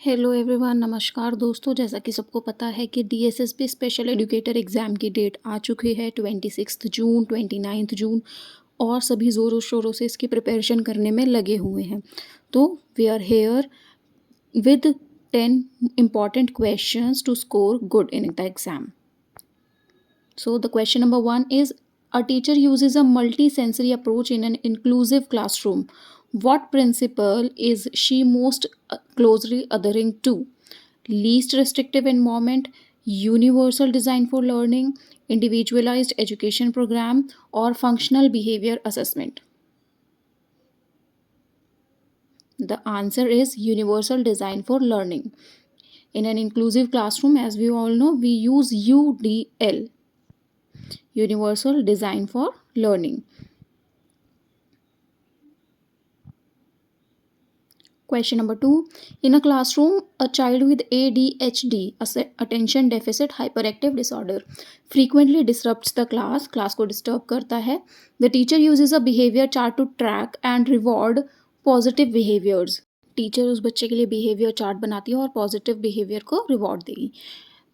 Hello everyone, नमस्कार दोस्तों। जैसा कि सबको पता है कि डीएसएसबी स्पेशल एजुकेटर एग्ज़ाम की डेट आ चुकी है 26 जून, 29 जून और सभी ज़ोरों शोरों से इसकी प्रिपरेशन करने में लगे हुए हैं। तो we are here with 10 important questions to score good in the exam. So the question number 1 is, a teacher uses a multi-sensory approach in an inclusive classroom. What principle is she most closely adhering to? Least restrictive environment, universal design for learning, individualized education program, or functional behavior assessment? The answer is universal design for learning. In an inclusive classroom, as we all know, we use UDL, universal design for learning. Question number 2. In a classroom, a child with ADHD, attention deficit hyperactive disorder, frequently disrupts the class को disturb करता है. The teacher uses a behavior chart to track and reward positive behaviors. Teacher उस बच्चे के लिए behaviour chart बनाती है और पॉजिटिव बिहेवियर को रिवॉर्ड देगी.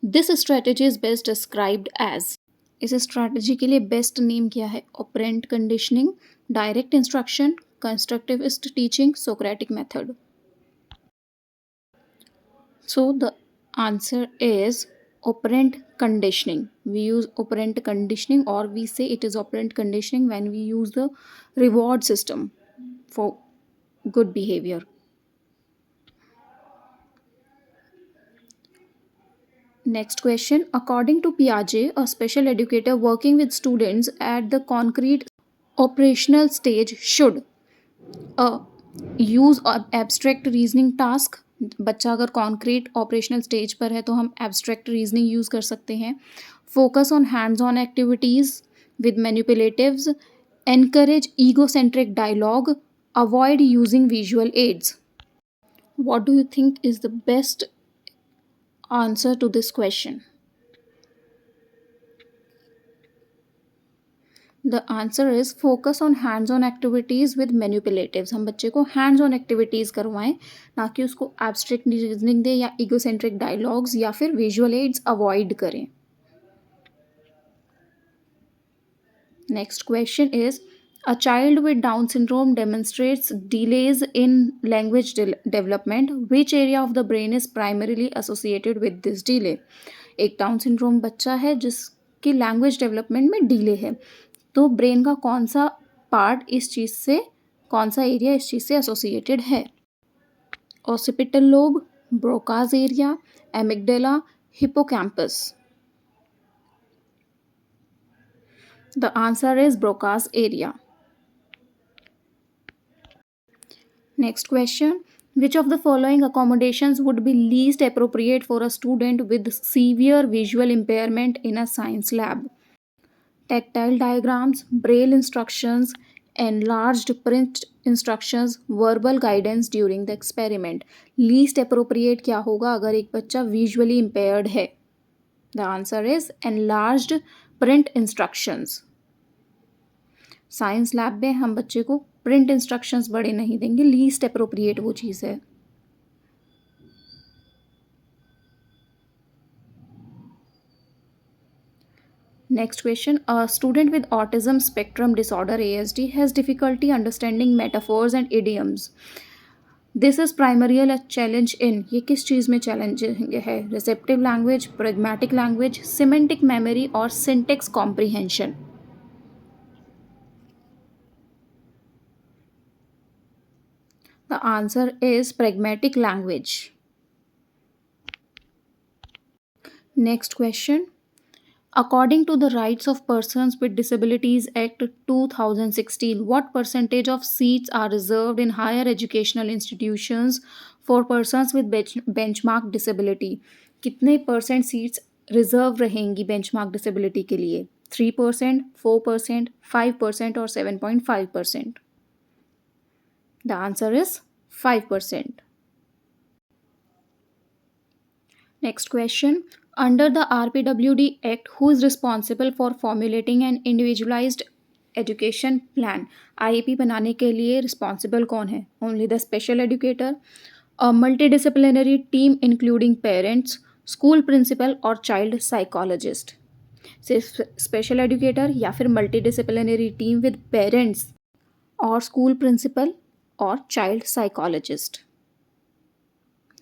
This strategy is best described as. इस स्ट्रैटेजी के लिए बेस्ट नेम क्या है? Operant conditioning, direct instruction, constructivist teaching, Socratic method. So the answer is operant conditioning. We use operant conditioning, or we say it is operant conditioning when we use the reward system for good behavior. Next question. According to Piaget, a special educator working with students at the concrete operational stage should use abstract reasoning task. बच्चा अगर concrete operational stage पर है तो हम abstract reasoning use कर सकते हैं. Focus on hands on activities with manipulatives, encourage egocentric dialogue, avoid using visual aids. What do you think is the best answer to this question? The answer is focus on hands-on activities with manipulatives. हम बच्चे को hands on activities करवाएं, ना कि उसको abstract reasoning दें या egocentric dialogues या फिर visual aids avoid करें. Next question is, a child with Down syndrome demonstrates delays in language development. Which area of the brain is primarily associated with this delay? एक down syndrome बच्चा है जिसकी language development में delay है, तो brain का कौन सा पार्ट इस चीज़ से, कौन सा एरिया इस चीज़ से एसोसिएटेड है? Occipital lobe, Broca's area, amygdala, hippocampus. The answer is Broca's area. Next question. Which of the following accommodations would be least appropriate for a student with severe visual impairment in a science lab? Tactile diagrams, braille instructions, enlarged print instructions, verbal guidance during the experiment. Least appropriate क्या होगा अगर एक बच्चा visually impaired है? The answer is enlarged print instructions. Science lab में हम बच्चे को प्रिंट इंस्ट्रक्शंस बड़े नहीं देंगे, लीस्ट अप्रोप्रिएट वो चीज़ है. Next question. A student with autism spectrum disorder ASD has difficulty understanding metaphors and idioms. This is primarily a challenge in, ये किस चीज़ में चैलेंज है? Receptive language, pragmatic language, semantic memory और syntax comprehension. The answer is pragmatic language. Next question. According to the Rights of Persons with Disabilities Act 2016, what percentage of seats are reserved in higher educational institutions for persons with benchmark disability? कितने percent seats reserve रहेंगी benchmark disability के लिए? 3%, 4%, 5% और 7.5%. The answer is 5%. Next question. Under the RPWD Act, who is responsible for formulating an individualized education plan? IEP बनाने के लिए responsible कौन है? Only the special educator, A multidisciplinary team including parents, school principal और child psychologist. सिर्फ special educator या फिर multidisciplinary team with parents और स्कूल प्रिंसिपल और child psychologist.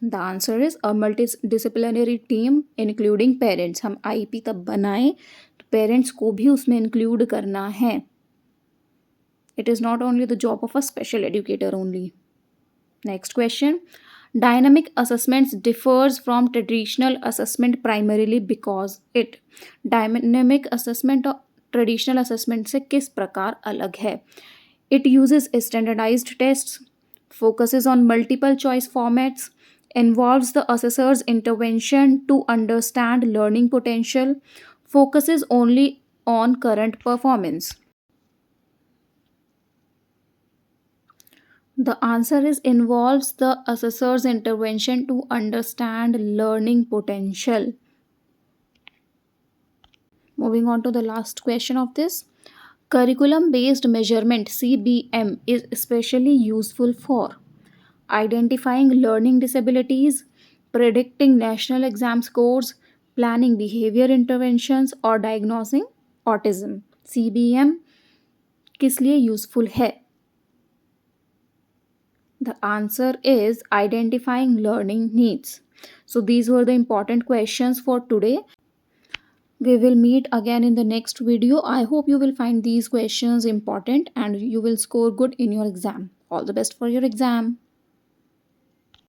The answer is a multidisciplinary team including parents. हम IP तब बनाएं तो पेरेंट्स को भी उसमें इंक्लूड करना है. It is not only the job of a special educator only. Next question. Dynamic assessments differs from traditional assessment primarily because it. Dynamic assessment और traditional assessment से किस प्रकार अलग है? It uses standardized tests, focuses on multiple choice formats, involves the assessor's intervention to understand learning potential, focuses only on current performance. The answer is involves the assessor's intervention to understand learning potential. Moving on to the last question of this. Curriculum based measurement CBM is especially useful for identifying learning disabilities, predicting national exam scores, planning behavior interventions or diagnosing autism. CBM किस लिए useful है? The answer is identifying learning needs. So these were the important questions for today. We will meet again in the next video. I hope you will find these questions important and you will score good in your exam. All the best for your exam.